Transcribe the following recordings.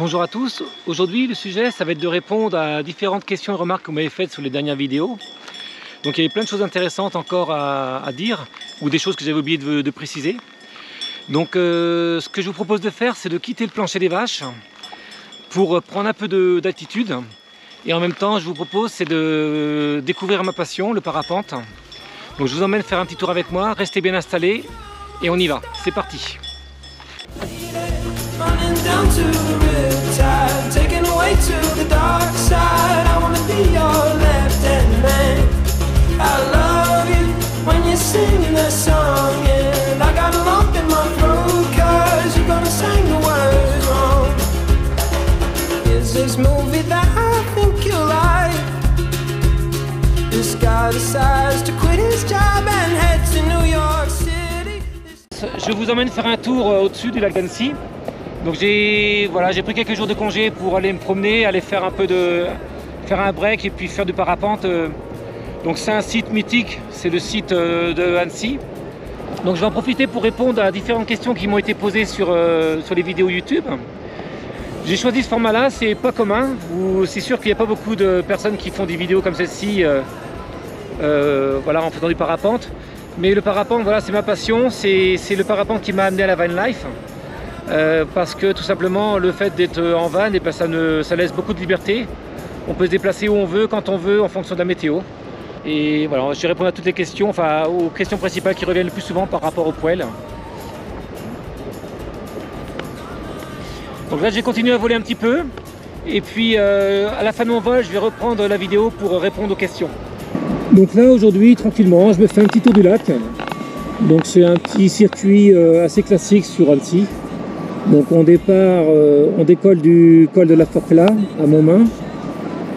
Bonjour à tous, aujourd'hui le sujet ça va être de répondre à différentes questions et remarques que vous m'avez faites sur les dernières vidéos. Donc il y avait plein de choses intéressantes encore à dire, ou des choses que j'avais oublié de préciser. Donc ce que je vous propose de faire, c'est de quitter le plancher des vaches pour prendre un peu d'altitude. Et en même temps, je vous propose c'est de découvrir ma passion, le parapente. Donc je vous emmène faire un petit tour avec moi, restez bien installés et on y va, c'est parti. Running down to the riptide, taken away to the dark side. I wanna be your left-hand man. I love you when you're singing that song, and I got a lump in my throat 'cause you're gonna sing the words wrong. Is this movie that I think you like? This guy decides to quit his job and head to New York City. Je vous emmène faire un tour au-dessus du lac d'Annecy. Donc j'ai pris quelques jours de congé pour aller me promener, aller faire faire un break et puis faire du parapente. Donc c'est un site mythique, c'est le site de Annecy. Donc je vais en profiter pour répondre à différentes questions qui m'ont été posées sur les vidéos YouTube. J'ai choisi ce format-là, c'est pas commun. C'est sûr qu'il n'y a pas beaucoup de personnes qui font des vidéos comme celle-ci en faisant du parapente. Mais le parapente, voilà, c'est ma passion, c'est le parapente qui m'a amené à la van life. Parce que tout simplement le fait d'être en van, ça laisse beaucoup de liberté. On peut se déplacer où on veut, quand on veut, en fonction de la météo. Et voilà, je vais répondre à toutes les questions, enfin aux questions principales qui reviennent le plus souvent par rapport au poêle. Donc là je vais continuer à voler un petit peu. Et puis à la fin de mon vol, je vais reprendre la vidéo pour répondre aux questions. Donc là aujourd'hui, tranquillement, je me fais un petit tour du lac. Donc c'est un petit circuit assez classique sur Annecy. Donc on décolle du col de la Forclaz à Montmain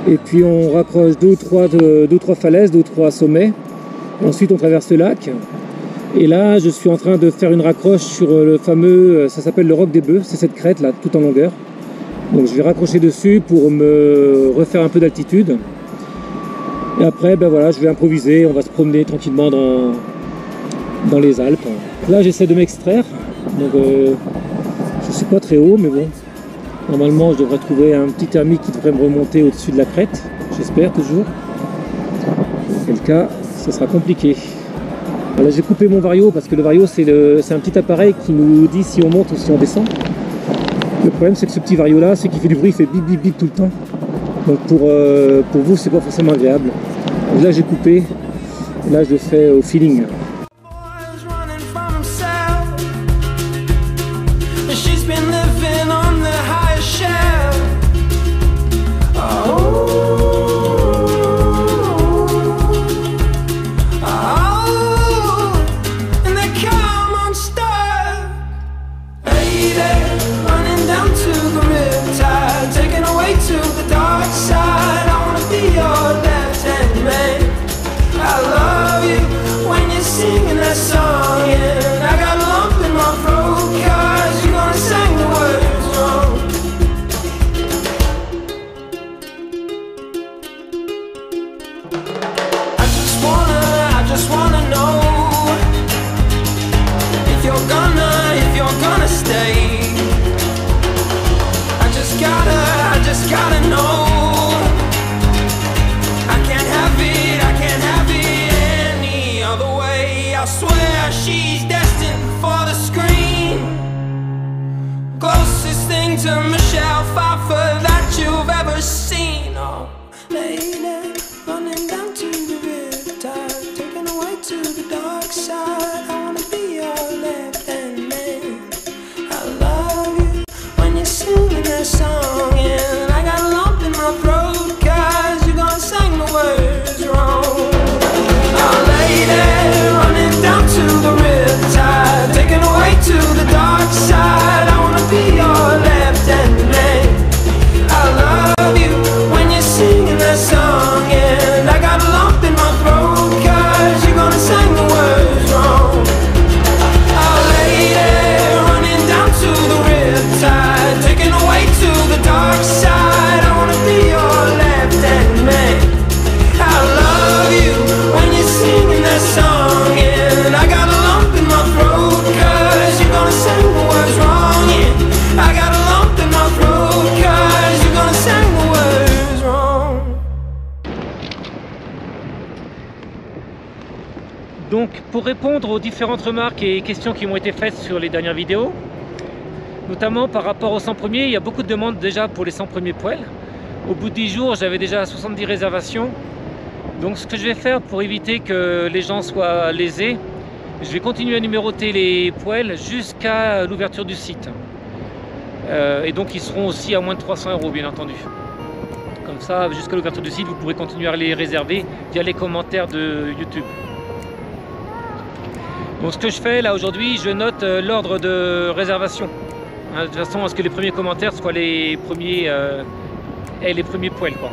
et puis on raccroche deux ou trois falaises, deux ou trois sommets. Ensuite on traverse le lac et là je suis en train de faire une raccroche sur le fameux, ça s'appelle le Roc des Bœufs, c'est cette crête là tout en longueur. Donc je vais raccrocher dessus pour me refaire un peu d'altitude et après ben voilà, je vais improviser, on va se promener tranquillement dans les Alpes. Là j'essaie de m'extraire, donc je suis pas très haut mais bon, normalement je devrais trouver un petit thermique qui devrait me remonter au-dessus de la crête, j'espère toujours. Dans quel cas ce sera compliqué. Voilà, j'ai coupé mon vario parce que le vario c'est un petit appareil qui nous dit si on monte ou si on descend. Le problème c'est que ce petit vario là, c'est qu'il fait du bruit, il fait bip bip bip tout le temps. Donc pour vous c'est pas forcément agréable. Donc là j'ai coupé, et là je le fais au feeling. Singing that song, and I got a lump in my throat 'cause you're gonna sing the words wrong. I just wanna know if you're gonna stay. I just gotta know. I can't have it any other way. I swear she's destined for the screen. Closest thing to Michelle Pfeiffer that you've ever seen. Oh, lady, running down to the riptide, taken away to the dark side. I wanna be your left-hand man. I love you when you're singing that song, and I got a lump in my throat 'cause you're gonna sing the words wrong. Oh, lady, running down to the riptide, taken away to the dark side. I wanna be your left-hand man. I love you when you're singing that song, and I got a lump in my throat 'cause you're gonna sing the words wrong. Donc pour répondre aux différentes remarques et questions qui m'ont été faites sur les dernières vidéos, notamment par rapport aux 100 premiers, il y a beaucoup de demandes déjà pour les 100 premiers poêles. Au bout de 10 jours, j'avais déjà 70 réservations. Donc ce que je vais faire pour éviter que les gens soient lésés, je vais continuer à numéroter les poêles jusqu'à l'ouverture du site. Et donc ils seront aussi à moins de 300 € bien entendu. Comme ça, jusqu'à l'ouverture du site, vous pourrez continuer à les réserver via les commentaires de YouTube. Donc ce que je fais là aujourd'hui, je note l'ordre de réservation. De toute façon, à ce que les premiers commentaires soient les premiers poêles, quoi.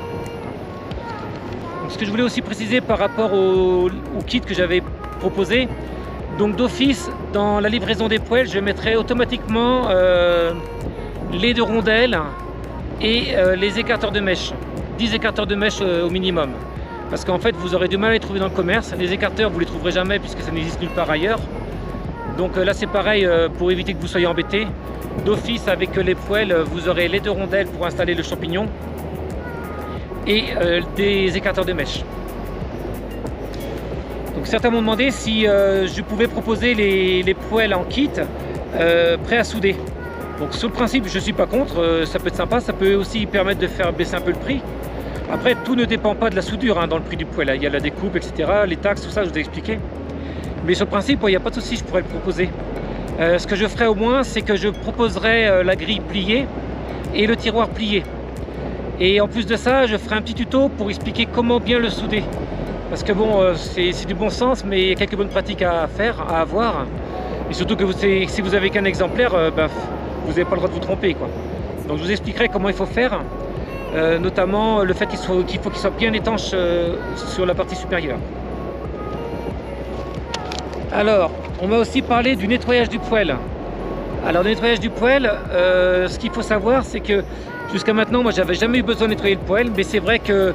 Donc, ce que je voulais aussi préciser par rapport au kit que j'avais proposé, donc d'office, dans la livraison des poêles, je mettrai automatiquement les 2 rondelles et les écarteurs de mèche. 10 écarteurs de mèche au minimum. Parce qu'en fait, vous aurez du mal à les trouver dans le commerce. Les écarteurs, vous les trouverez jamais puisque ça n'existe nulle part ailleurs. Donc là, c'est pareil pour éviter que vous soyez embêtés. D'office, avec les poêles, vous aurez les 2 rondelles pour installer le champignon et des écarteurs de mèche. Donc certains m'ont demandé si je pouvais proposer les poêles en kit prêts à souder. Donc sur le principe, je ne suis pas contre, ça peut être sympa, ça peut aussi permettre de faire baisser un peu le prix. Après, tout ne dépend pas de la soudure dans le prix du poêle. Il y a la découpe, etc., les taxes, tout ça, je vous ai expliqué. Mais sur le principe, il n'y a pas de souci, je pourrais le proposer. Ce que je ferai au moins, c'est que je proposerai la grille pliée et le tiroir plié. Et en plus de ça, je ferai un petit tuto pour expliquer comment bien le souder. Parce que bon, c'est du bon sens, mais il y a quelques bonnes pratiques à faire, à avoir. Et surtout que si vous avez qu'un exemplaire, vous n'avez pas le droit de vous tromper, quoi. Donc je vous expliquerai comment il faut faire, notamment le fait qu'il faut qu'il soit bien étanche sur la partie supérieure. Alors, on m'a aussi parlé du nettoyage du poêle. Alors le nettoyage du poêle, ce qu'il faut savoir, c'est que jusqu'à maintenant, moi j'avais jamais eu besoin de nettoyer le poêle, mais c'est vrai que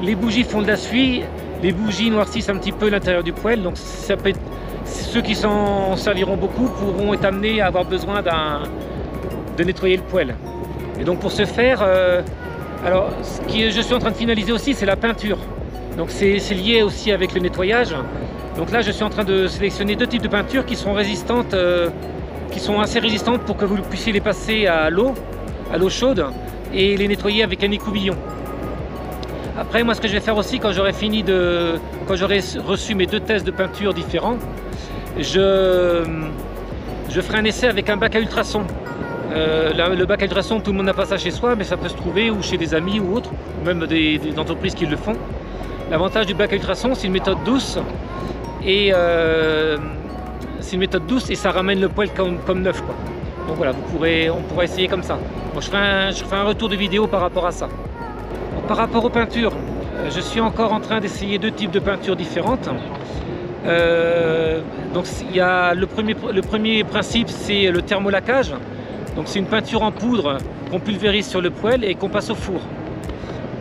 les bougies font de la suie, les bougies noircissent un petit peu l'intérieur du poêle, donc ça peut être, ceux qui s'en serviront beaucoup pourront être amenés à avoir besoin de nettoyer le poêle. Et donc pour ce faire, alors ce que je suis en train de finaliser aussi, c'est la peinture. Donc c'est lié aussi avec le nettoyage. Donc là, je suis en train de sélectionner 2 types de peintures qui sont résistantes, qui sont assez résistantes pour que vous puissiez les passer à l'eau chaude et les nettoyer avec un écouvillon. Après, moi, ce que je vais faire aussi quand j'aurai reçu mes 2 tests de peinture différents, je ferai un essai avec un bac à ultrasons. Le bac à ultrasons, tout le monde n'a pas ça chez soi, mais ça peut se trouver ou chez des amis ou autres, ou même des entreprises qui le font. L'avantage du bac à ultrasons, c'est une méthode douce. Et c'est une méthode douce et ça ramène le poêle comme neuf, quoi. Donc voilà, on pourra essayer comme ça. Bon, je ferai un retour de vidéo par rapport à ça. Donc, par rapport aux peintures, je suis encore en train d'essayer 2 types de peintures différentes. Donc il y a le premier principe, c'est le thermolacage. Donc c'est une peinture en poudre qu'on pulvérise sur le poêle et qu'on passe au four.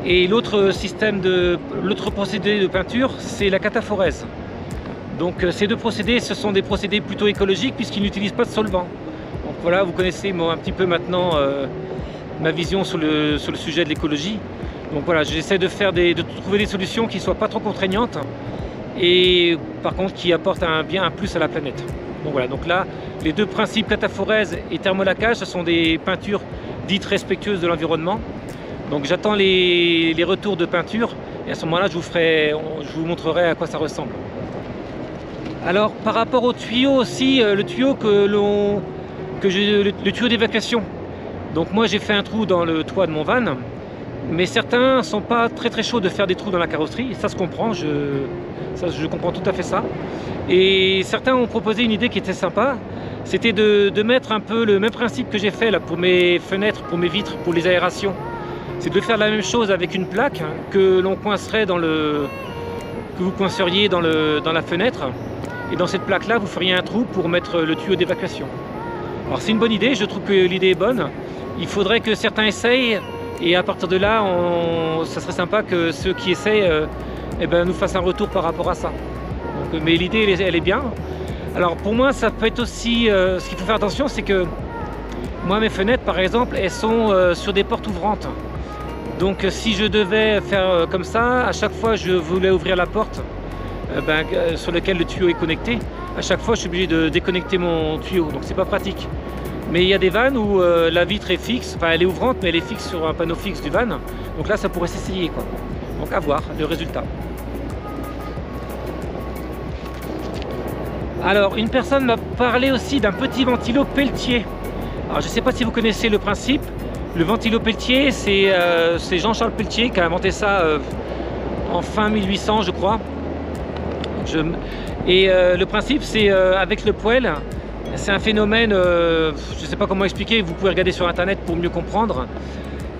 Et l'autre procédé de peinture, c'est la cataphorèse. Donc ces 2 procédés, ce sont des procédés plutôt écologiques puisqu'ils n'utilisent pas de solvant. Donc voilà, vous connaissez un petit peu maintenant ma vision sur le sujet de l'écologie. Donc voilà, j'essaie de trouver des solutions qui ne soient pas trop contraignantes et par contre qui apportent bien un plus à la planète. Donc voilà, donc là, les 2 principes, cataphorèse et thermolacage, ce sont des peintures dites respectueuses de l'environnement. Donc j'attends les retours de peinture et à ce moment-là, je vous montrerai à quoi ça ressemble. Alors par rapport au tuyau aussi, le tuyau le tuyau d'évacuation. Donc moi j'ai fait un trou dans le toit de mon van, mais certains ne sont pas très chauds de faire des trous dans la carrosserie, et ça se comprend, je comprends tout à fait ça. Et certains ont proposé une idée qui était sympa, c'était de mettre un peu le même principe que j'ai fait là pour mes fenêtres, pour mes vitres, pour les aérations. C'est de faire la même chose avec une plaque que l'on coincerait que vous coinceriez dans la fenêtre. Et dans cette plaque là, vous feriez un trou pour mettre le tuyau d'évacuation. Alors c'est une bonne idée, je trouve que l'idée est bonne. Il faudrait que certains essayent et à partir de là, ça serait sympa que ceux qui essayent nous fassent un retour par rapport à ça. Donc, mais l'idée elle est bien. Alors pour moi ça peut être aussi, ce qu'il faut faire attention, c'est que moi mes fenêtres par exemple, elles sont sur des portes ouvrantes. Donc si je devais faire comme ça, à chaque fois je voulais ouvrir la porte, sur lequel le tuyau est connecté. À chaque fois je suis obligé de déconnecter mon tuyau, donc c'est pas pratique. Mais il y a des vannes où la vitre est fixe, enfin elle est ouvrante mais elle est fixe sur un panneau fixe du van, donc là ça pourrait s'essayer quoi. Donc à voir le résultat. Alors une personne m'a parlé aussi d'un petit ventilo Peltier. Alors je ne sais pas si vous connaissez le principe. Le ventilo Peltier, c'est Jean-Charles Peltier qui a inventé ça en fin 1800 je crois. Le principe c'est avec le poêle, c'est un phénomène, je ne sais pas comment expliquer, vous pouvez regarder sur internet pour mieux comprendre.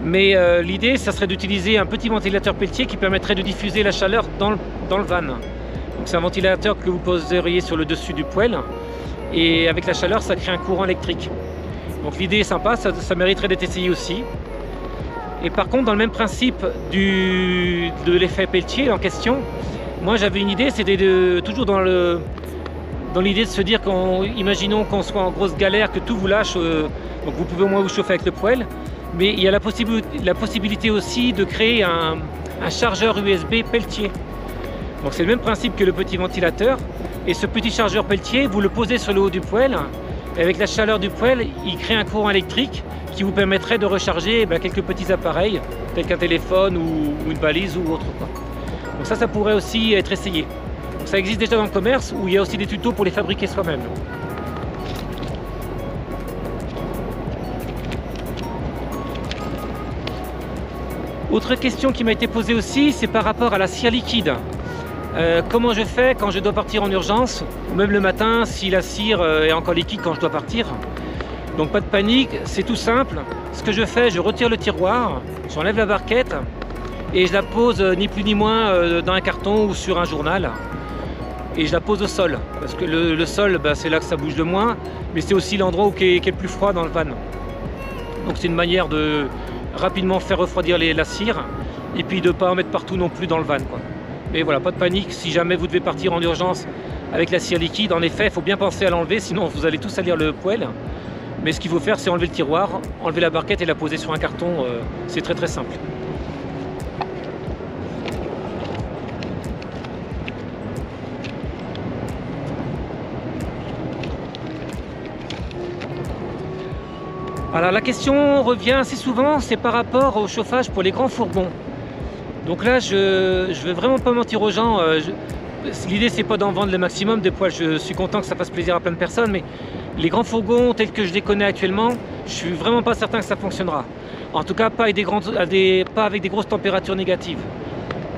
Mais l'idée ça serait d'utiliser un petit ventilateur Peltier qui permettrait de diffuser la chaleur dans le van. Donc c'est un ventilateur que vous poseriez sur le dessus du poêle et avec la chaleur ça crée un courant électrique. Donc l'idée est sympa, ça mériterait d'être essayé aussi. Et par contre dans le même principe de l'effet Peltier en question, moi j'avais une idée, c'était toujours dans l'idée de se dire imaginons qu'on soit en grosse galère, que tout vous lâche, donc vous pouvez au moins vous chauffer avec le poêle, mais il y a la possibilité aussi de créer un chargeur USB Peltier. Donc c'est le même principe que le petit ventilateur, et ce petit chargeur Peltier, vous le posez sur le haut du poêle, et avec la chaleur du poêle, il crée un courant électrique qui vous permettrait de recharger quelques petits appareils, tels qu'un téléphone ou une valise ou autre quoi. Donc ça pourrait aussi être essayé. Donc ça existe déjà dans le commerce, où il y a aussi des tutos pour les fabriquer soi-même. Autre question qui m'a été posée aussi, c'est par rapport à la cire liquide. Comment je fais quand je dois partir en urgence, ou même le matin si la cire est encore liquide quand je dois partir. Donc pas de panique, c'est tout simple. Ce que je fais, je retire le tiroir, j'enlève la barquette et je la pose ni plus ni moins dans un carton ou sur un journal. Et je la pose au sol, parce que le sol c'est là que ça bouge le moins, mais c'est aussi l'endroit qui est le plus froid dans le van. Donc c'est une manière de rapidement faire refroidir la cire et puis de ne pas en mettre partout non plus dans le van quoi. Mais voilà, pas de panique, si jamais vous devez partir en urgence avec la cire liquide, en effet, il faut bien penser à l'enlever, sinon vous allez tous salir le poêle. Mais ce qu'il faut faire, c'est enlever le tiroir, enlever la barquette et la poser sur un carton, c'est très simple. Alors la question revient assez souvent, c'est par rapport au chauffage pour les grands fourgons. Donc là, je ne vais vraiment pas mentir aux gens. L'idée, c'est pas d'en vendre le maximum. Des fois, je suis content que ça fasse plaisir à plein de personnes, mais les grands fourgons tels que je les connais actuellement, je suis vraiment pas certain que ça fonctionnera. En tout cas, pas avec des grosses températures négatives.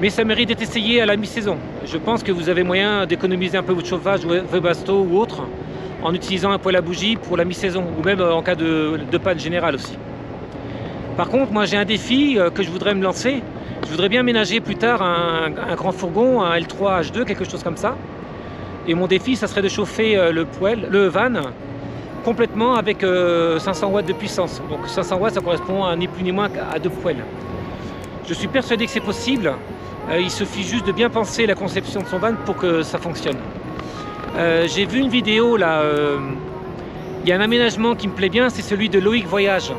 Mais ça mérite d'être essayé à la mi-saison. Je pense que vous avez moyen d'économiser un peu votre chauffage, Webasto ou autre, en utilisant un poêle à bougie pour la mi-saison, ou même en cas de panne générale aussi. Par contre, moi j'ai un défi que je voudrais me lancer. Je voudrais bien aménager plus tard un grand fourgon, un L3 H2, quelque chose comme ça. Et mon défi, ça serait de chauffer le van complètement avec 500 watts de puissance. Donc 500 watts, ça correspond à ni plus ni moins à 2 poêles. Je suis persuadé que c'est possible. Il suffit juste de bien penser la conception de son van pour que ça fonctionne. J'ai vu une vidéo là, il y a un aménagement qui me plaît bien, c'est celui de Loïc Voyage.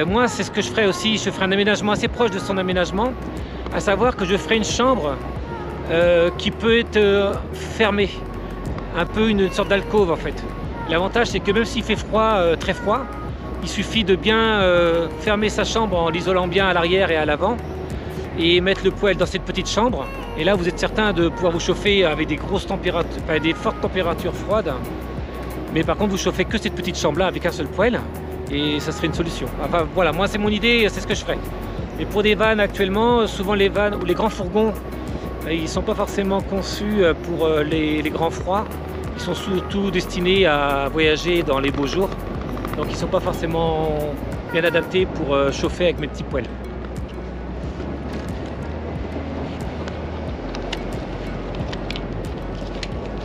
Moi, c'est ce que je ferai aussi, je ferai un aménagement assez proche de son aménagement, à savoir que je ferai une chambre qui peut être fermée, un peu une sorte d'alcôve en fait. L'avantage, c'est que même s'il fait froid, très froid, il suffit de bien fermer sa chambre en l'isolant bien à l'arrière et à l'avant, et mettre le poêle dans cette petite chambre. Et là, vous êtes certain de pouvoir vous chauffer avec des grosses températures, enfin, des fortes températures froides. Mais par contre, vous chauffez que cette petite chambre-là avec un seul poêle. Et ça serait une solution. Enfin voilà, moi c'est mon idée, c'est ce que je ferais. Et pour des vannes actuellement, souvent les vannes ou les grands fourgons, ils ne sont pas forcément conçus pour les grands froids. Ils sont surtout destinés à voyager dans les beaux jours. Donc ils ne sont pas forcément bien adaptés pour chauffer avec mes petits poêles.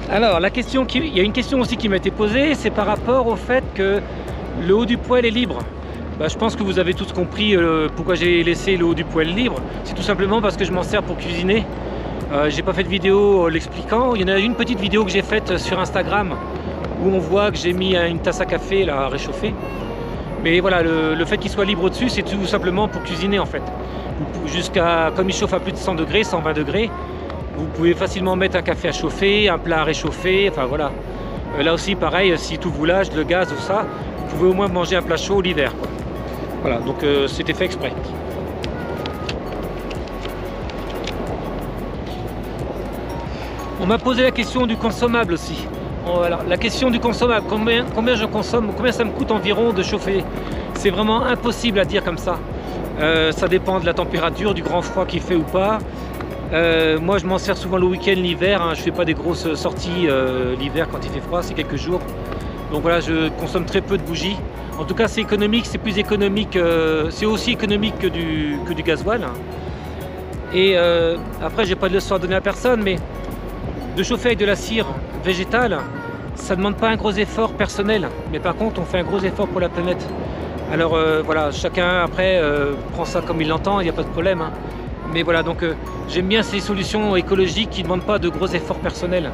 Alors il y a une question aussi qui m'a été posée, c'est par rapport au fait que le haut du poêle est libre. Je pense que vous avez tous compris pourquoi j'ai laissé le haut du poêle libre. C'est tout simplement parce que je m'en sers pour cuisiner. J'ai pas fait de vidéo l'expliquant. Il y en a une petite vidéo que j'ai faite sur Instagram où on voit que j'ai mis une tasse à café là, à réchauffer. Mais voilà, le fait qu'il soit libre au-dessus, c'est tout simplement pour cuisiner en fait. Comme il chauffe à plus de 100 degrés, 120 degrés, Vous pouvez facilement mettre un café à chauffer, un plat à réchauffer, enfin voilà. Là aussi pareil, si tout vous lâche, le gaz ou ça, vous pouvez au moins manger un plat chaud l'hiver. Voilà, donc c'était fait exprès. On m'a posé la question du consommable aussi. Voilà, la question du consommable, combien je consomme, combien ça me coûte environ de chauffer. C'est vraiment impossible à dire comme ça. Ça dépend de la température, du grand froid qu'il fait ou pas. Moi je m'en sers souvent le week-end, l'hiver, hein. Je fais pas des grosses sorties l'hiver quand il fait froid, c'est quelques jours. Donc voilà, je consomme très peu de bougies. En tout cas c'est économique, c'est plus économique, c'est aussi économique que du gasoil. Et après j'ai pas de leçon à donner à personne, mais de chauffer avec de la cire végétale, ça ne demande pas un gros effort personnel, mais par contre on fait un gros effort pour la planète. Alors voilà, chacun après prend ça comme il l'entend, il n'y a pas de problème, hein. Mais voilà, donc j'aime bien ces solutions écologiques qui ne demandent pas de gros efforts personnels.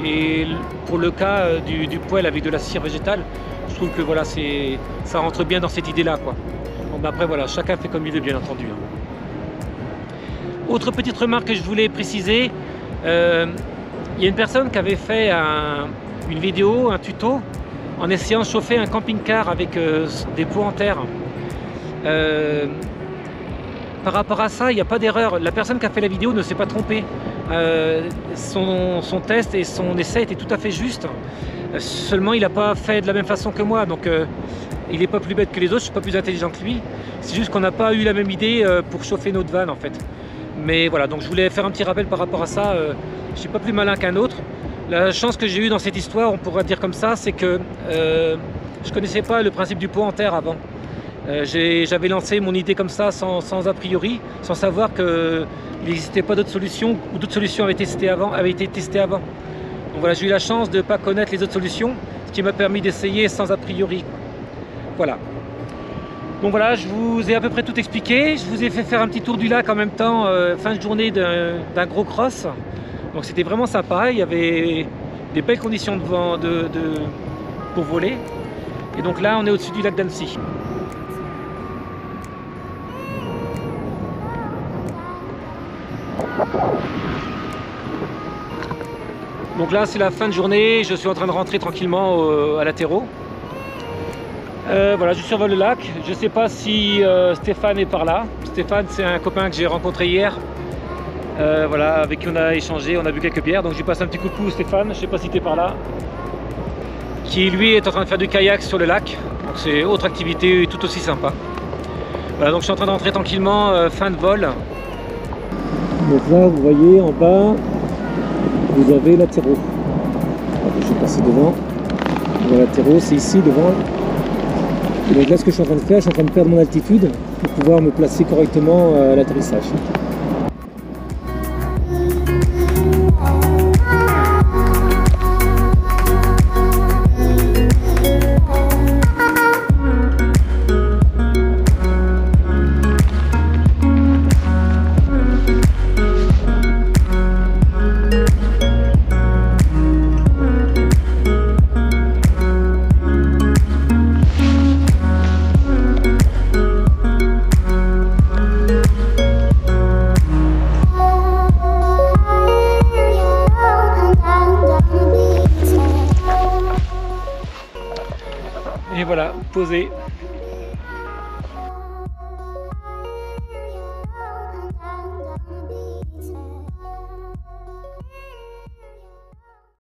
Et pour le cas du poêle avec de la cire végétale, je trouve que voilà, ça rentre bien dans cette idée-là, quoi. Bon, bah après voilà, chacun fait comme il veut, bien entendu, hein. Autre petite remarque que je voulais préciser, il y a une personne qui avait fait une vidéo, un tuto, en essayant de chauffer un camping-car avec des pots en terre. Par rapport à ça, il n'y a pas d'erreur. La personne qui a fait la vidéo ne s'est pas trompée. Son test et son essai étaient tout à fait justes. Seulement, il n'a pas fait de la même façon que moi. Donc, il n'est pas plus bête que les autres, je ne suis pas plus intelligent que lui. C'est juste qu'on n'a pas eu la même idée pour chauffer notre van, en fait. Mais voilà, donc je voulais faire un petit rappel par rapport à ça. Je ne suis pas plus malin qu'un autre. La chance que j'ai eue dans cette histoire, on pourrait dire comme ça, c'est que je ne connaissais pas le principe du pot en terre avant. J'avais lancé mon idée comme ça, sans a priori, sans savoir qu'il n'existait pas d'autres solutions, ou d'autres solutions avaient été testées avant. Donc voilà, j'ai eu la chance de ne pas connaître les autres solutions, ce qui m'a permis d'essayer sans a priori. Voilà. Donc voilà, je vous ai à peu près tout expliqué. Je vous ai fait faire un petit tour du lac en même temps, fin de journée d'un gros cross. Donc c'était vraiment sympa, il y avait des belles conditions de vent pour voler. Et donc là, on est au-dessus du lac d'Annecy. Donc là, c'est la fin de journée, je suis en train de rentrer tranquillement à la terreau. Voilà, je survole le lac. Je ne sais pas si Stéphane est par là. Stéphane, c'est un copain que j'ai rencontré hier. Voilà, avec qui on a échangé, on a bu quelques bières. Donc je lui passe un petit coucou, Stéphane, je ne sais pas si tu es par là. Qui lui est en train de faire du kayak sur le lac. Donc c'est autre activité tout aussi sympa. Voilà, donc je suis en train de rentrer tranquillement, fin de vol. Donc là, vous voyez en bas, vous avez la terreau. Je vais passer devant. Voilà, la terreau, c'est ici devant. Et donc là, ce que je suis en train de faire, je suis en train de perdre mon altitude pour pouvoir me placer correctement à l'atterrissage. Et voilà, posé.